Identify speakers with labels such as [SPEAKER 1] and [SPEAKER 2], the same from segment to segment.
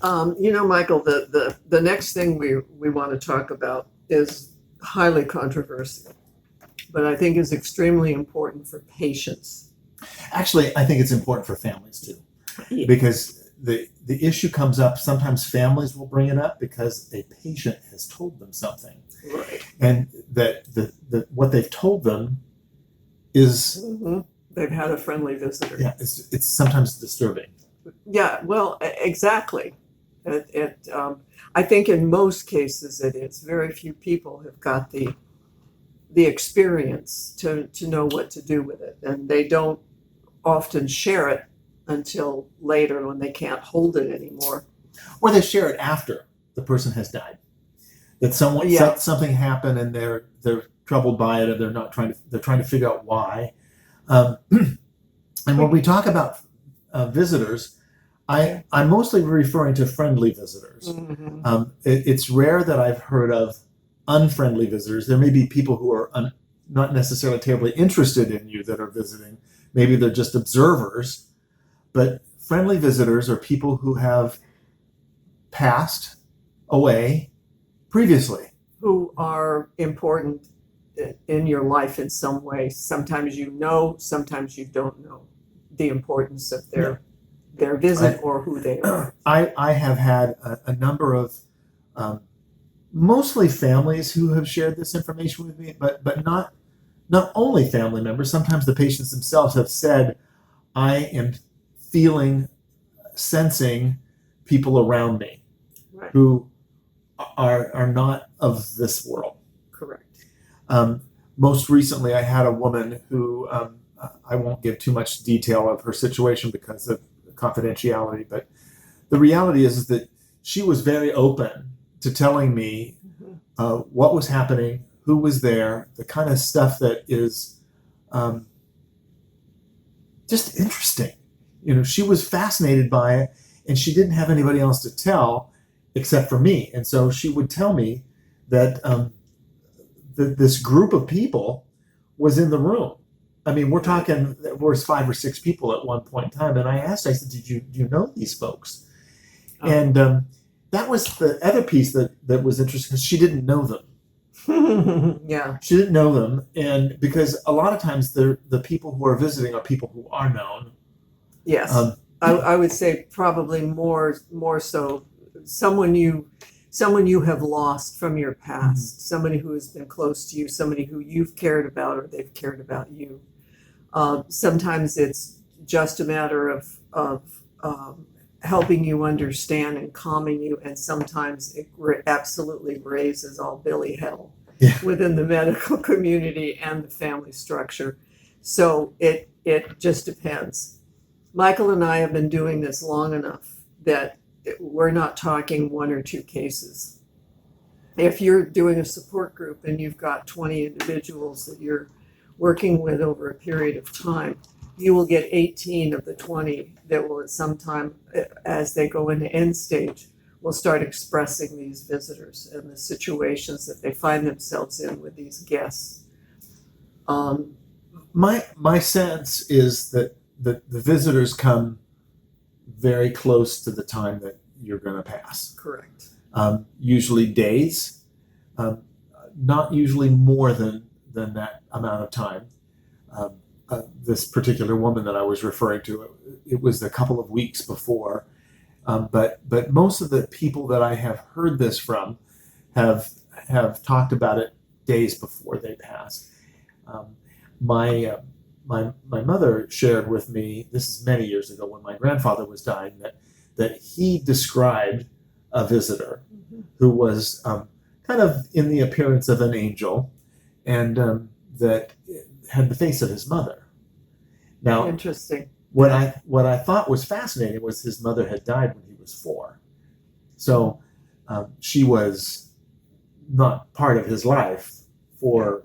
[SPEAKER 1] Michael, the next thing we want to talk about is highly controversial, but I think is extremely important for patients.
[SPEAKER 2] Actually, I think it's important for families too,
[SPEAKER 1] Yeah.
[SPEAKER 2] because the issue comes up. Sometimes families will bring it up because a patient has told them something,
[SPEAKER 1] Right.
[SPEAKER 2] and that the what they've told them is
[SPEAKER 1] They've had a friendly visitor.
[SPEAKER 2] it's sometimes disturbing.
[SPEAKER 1] Yeah, well, exactly. I think in most cases it is. Very few people have got the experience to know what to do with it, and they don't often share it until later when they can't hold it anymore.
[SPEAKER 2] Or they share it after the person has died. That something happened and they're troubled by it, and they're trying to figure out why. And when we talk about visitors, I'm mostly referring to friendly visitors.
[SPEAKER 1] Mm-hmm.
[SPEAKER 2] It's rare that I've heard of unfriendly visitors. There may be people who are not necessarily terribly interested in you that are visiting. Maybe they're just observers. But friendly visitors are people who have passed away previously.
[SPEAKER 1] Who are important in your life in some way. Sometimes you know, sometimes you don't know the importance of their visit or who they are.
[SPEAKER 2] I have had a number of mostly families who have shared this information with me, but not only family members. Sometimes the patients themselves have said, I am sensing people around me who are not of this world.
[SPEAKER 1] Correct.
[SPEAKER 2] Most recently, I had a woman who, I won't give too much detail of her situation because of confidentiality, but the reality is that she was very open to telling me what was happening, who was there, the kind of stuff that is just interesting. She was fascinated by it, and she didn't have anybody else to tell except for me. And so she would tell me that this group of people was in the room. I mean, we're talking, there was 5 or 6 people at one point in time. And I said, do you know these folks? Oh. And that was the other piece that was interesting, because she didn't know them.
[SPEAKER 1] Yeah.
[SPEAKER 2] She didn't know them. And because a lot of times the people who are visiting are people who are known.
[SPEAKER 1] Yes. I would say probably more so someone you have lost from your past, somebody who has been close to you, somebody who you've cared about or they've cared about you. Sometimes it's just a matter of helping you understand and calming you, and sometimes it absolutely raises all billy hell within the medical community and the family structure. So it just depends. Michael and I have been doing this long enough that we're not talking 1 or 2 cases. If you're doing a support group and you've got 20 individuals that you're working with over a period of time, you will get 18 of the 20 that will at some time, as they go into end stage, will start expressing these visitors and the situations that they find themselves in with these guests.
[SPEAKER 2] My sense is that the visitors come very close to the time that you're going to pass.
[SPEAKER 1] Correct.
[SPEAKER 2] Usually days, not usually more than that amount of time. This particular woman that I was referring to, it was a couple of weeks before. But most of the people that I have heard this from have talked about it days before they pass. My mother shared with me, this is many years ago when my grandfather was dying, that he described a visitor who was kind of in the appearance of an angel, and that had the face of his mother. Now,
[SPEAKER 1] interesting.
[SPEAKER 2] What I thought was fascinating was his mother had died when he was 4, so she was not part of his life for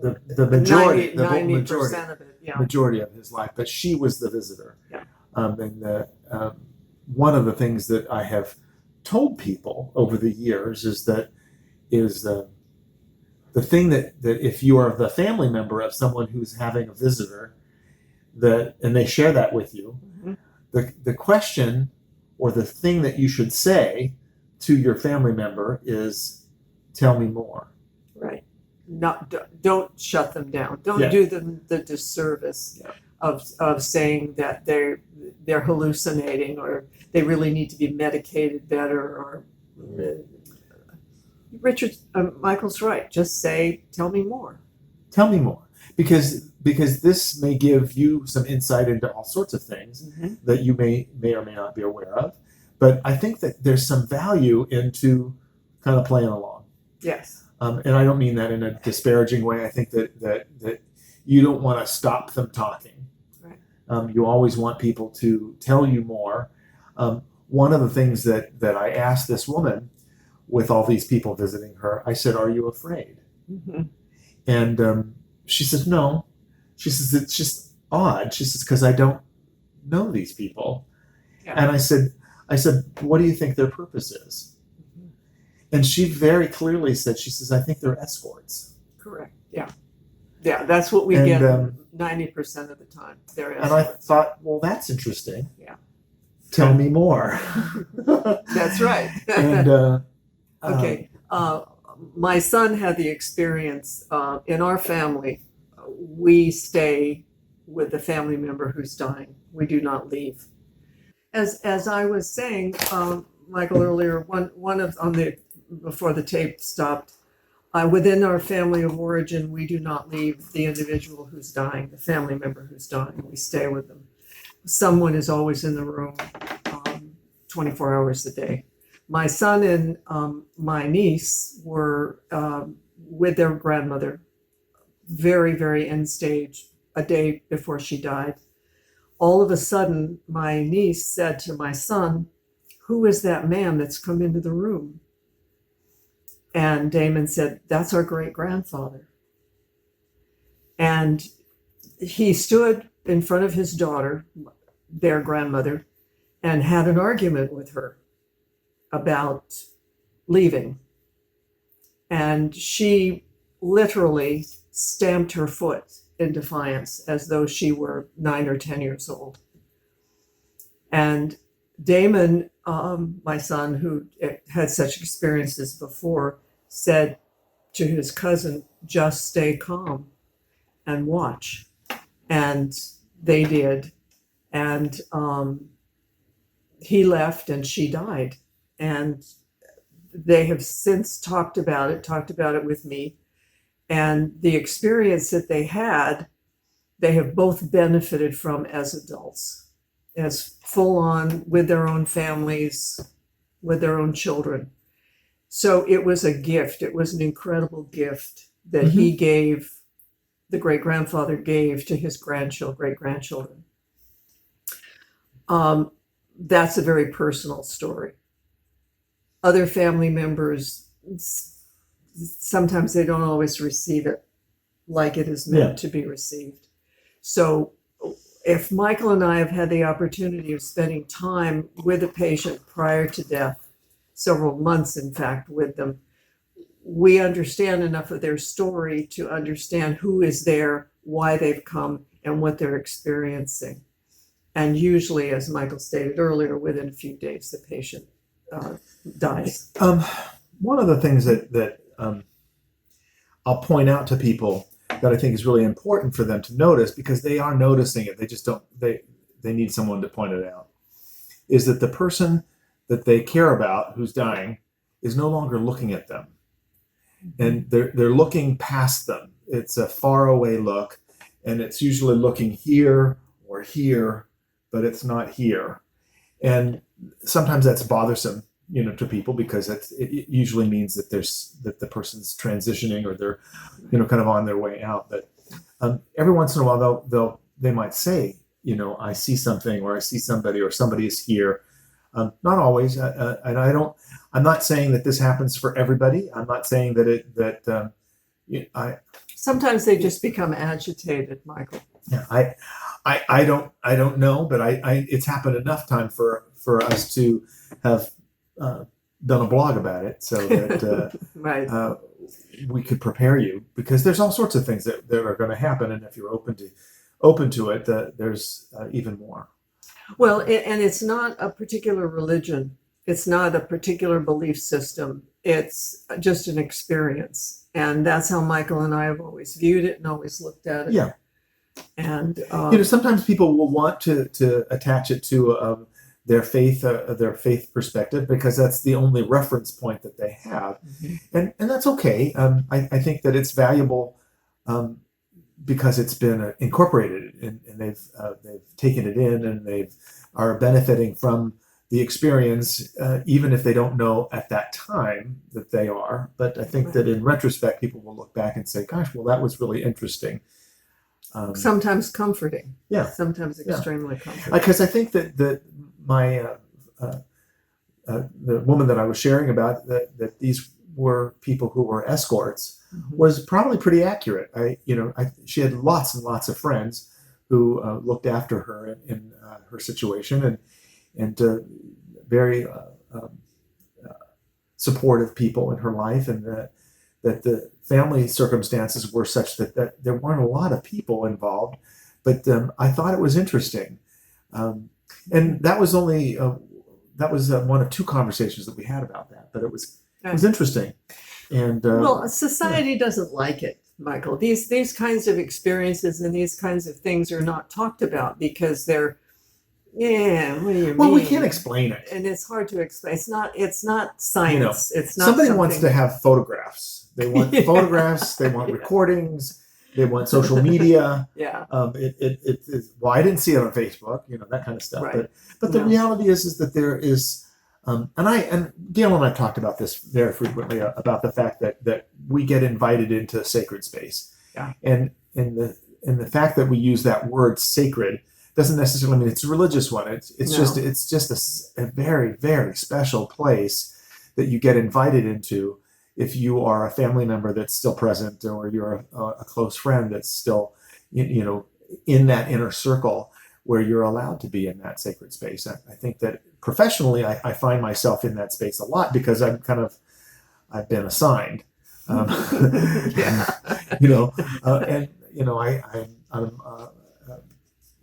[SPEAKER 2] the majority,
[SPEAKER 1] 90% of it,
[SPEAKER 2] majority of his life, but she was the visitor.
[SPEAKER 1] Yeah.
[SPEAKER 2] And one of the things that I have told people over the years is the thing that if you are the family member of someone who's having a visitor, and they share that with you, the question or the thing that you should say to your family member is, tell me more.
[SPEAKER 1] Right. Not don't shut them down. Don't
[SPEAKER 2] Yeah.
[SPEAKER 1] do them the disservice
[SPEAKER 2] Yeah.
[SPEAKER 1] of saying that they're hallucinating or they really need to be medicated better. Or Michael's right. Just say, "Tell me more."
[SPEAKER 2] Tell me more, because this may give you some insight into all sorts of things that you may or may not be aware of. But I think that there's some value into kind of playing along.
[SPEAKER 1] Yes.
[SPEAKER 2] And I don't mean that in a disparaging way. I think that you don't want to stop them talking.
[SPEAKER 1] Right.
[SPEAKER 2] You always want people to tell you more. One of the things that I asked this woman with all these people visiting her, I said, "Are you afraid?"
[SPEAKER 1] Mm-hmm.
[SPEAKER 2] And she says, "No." She says, "It's just odd." She says, "Because I don't know these people."
[SPEAKER 1] Yeah.
[SPEAKER 2] And I said, "What do you think their purpose is?" And she very clearly said, she says, "I think they're escorts."
[SPEAKER 1] Correct. Yeah. Yeah. That's what we get 90% of the time. They're escorts.
[SPEAKER 2] And I thought, well, that's interesting.
[SPEAKER 1] Yeah.
[SPEAKER 2] Tell me more.
[SPEAKER 1] That's right.
[SPEAKER 2] And
[SPEAKER 1] okay. My son had the experience in our family. We stay with the family member who's dying. We do not leave. As I was saying, Michael, earlier, one of on the before the tape stopped, within our family of origin, we do not leave the individual who's dying, the family member who's dying. We stay with them. Someone is always in the room, 24 hours a day. My son and my niece were with their grandmother, very, very end stage, a day before she died. All of a sudden, my niece said to my son, "Who is that man that's come into the room?" And Damon said, "That's our great grandfather." And he stood in front of his daughter, their grandmother, and had an argument with her about leaving. And she literally stamped her foot in defiance as though she were 9 or 10 years old. And Damon, my son, who had such experiences before, said to his cousin, "Just stay calm and watch." And they did. And he left and she died. And they have since talked about it with me. And the experience that they had, they have both benefited from as adults, as full on with their own families, with their own children. So it was a gift. It was an incredible gift that he gave, the great grandfather gave to his great grandchildren. That's a very personal story. Other family members, sometimes they don't always receive it like it is meant to be received. So if Michael and I have had the opportunity of spending time with a patient prior to death, several months, in fact, with them, we understand enough of their story to understand who is there, why they've come, and what they're experiencing. And usually, as Michael stated earlier, within a few days, the patient dies.
[SPEAKER 2] One of the things that I'll point out to people that I think is really important for them to notice, because they are noticing it, they just don't, they need someone to point it out, is that the person that they care about who's dying is no longer looking at them. And they're looking past them. It's a far away look, and it's usually looking here or here, but it's not here. And sometimes that's bothersome, to people, because it usually means that that the person's transitioning, or they're, kind of on their way out. But every once in a while, they might say, "I see something," or "I see somebody," or "somebody is here." Not always, and I'm not saying that this happens for everybody. I'm not saying that
[SPEAKER 1] Sometimes they just become agitated, Michael.
[SPEAKER 2] Yeah, I don't know, but it's happened enough time for us to have done a blog about it, so that
[SPEAKER 1] right.
[SPEAKER 2] We could prepare you, because there's all sorts of things that are going to happen, and if you're open to it, there's even more.
[SPEAKER 1] Well, and it's not a particular religion. It's not a particular belief system. It's just an experience. And that's how Michael and I have always viewed it and always looked at it.
[SPEAKER 2] Yeah.
[SPEAKER 1] And
[SPEAKER 2] Sometimes people will want to attach it to their faith perspective because that's the only reference point that they have, and that's okay. I think that it's valuable because it's been incorporated and they've taken it in and they are benefiting from the experience, even if they don't know at that time that they are. But I think that in retrospect, people will look back and say, "Gosh, well, that was really interesting."
[SPEAKER 1] Sometimes comforting.
[SPEAKER 2] Yeah.
[SPEAKER 1] Sometimes extremely comforting.
[SPEAKER 2] Because I think that my the woman that I was sharing about that these were people who were escorts was probably pretty accurate. She had lots and lots of friends who looked after her in her situation and very supportive people in her life, and that the family circumstances were such that there weren't a lot of people involved. But I thought it was interesting. And that was only one of two conversations that we had about that, but it was interesting. And
[SPEAKER 1] well, society doesn't like it, Michael. These kinds of experiences and these kinds of things are not talked about because they're what do you mean?
[SPEAKER 2] We can't explain it,
[SPEAKER 1] and it's hard to explain. It's not science. It's not
[SPEAKER 2] somebody wants to have photographs. They want photographs. They want recordings. They want social media.
[SPEAKER 1] Yeah.
[SPEAKER 2] It is. Well, I didn't see it on Facebook. That kind of stuff.
[SPEAKER 1] Right.
[SPEAKER 2] But the reality is that there is, and Gail and I talked about this very frequently about the fact that we get invited into sacred space.
[SPEAKER 1] Yeah.
[SPEAKER 2] And the fact that we use that word sacred doesn't necessarily mean it's a religious one. It's just a very, very special place that you get invited into if you are a family member that's still present, or you're a close friend that's still, in that inner circle where you're allowed to be in that sacred space. I think that professionally, I find myself in that space a lot because I've been assigned, I'm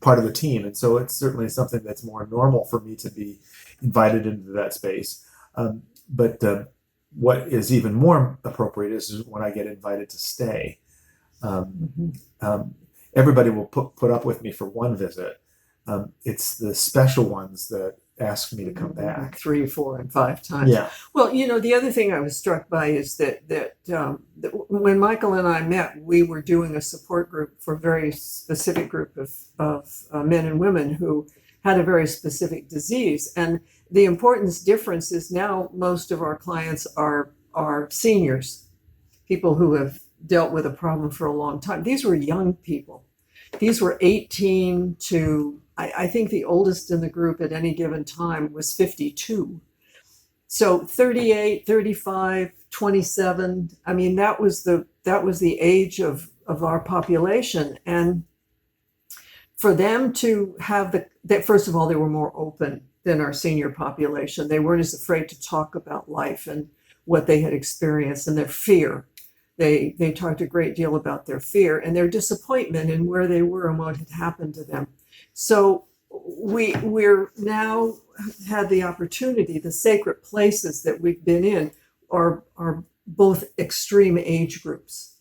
[SPEAKER 2] part of the team, and so it's certainly something that's more normal for me to be invited into that space. But what is even more appropriate is when I get invited to stay. Everybody will put up with me for one visit. It's the special ones that ask me to come back
[SPEAKER 1] 3, 4, and 5 times.
[SPEAKER 2] Yeah.
[SPEAKER 1] Well, the other thing I was struck by is that when Michael and I met, we were doing a support group for a very specific group of men and women who had a very specific disease. And the difference is now most of our clients are seniors, people who have dealt with a problem for a long time. These were young people. These were 18 to, I think the oldest in the group at any given time was 52. So 38, 35, 27. I mean, that was the age of our population. And for them to have that, first of all, they were more open than our senior population. They weren't as afraid to talk about life and what they had experienced and their fear. They talked a great deal about their fear and their disappointment in where they were and what had happened to them. So we're now had the opportunity, the sacred places that we've been in are both extreme age groups.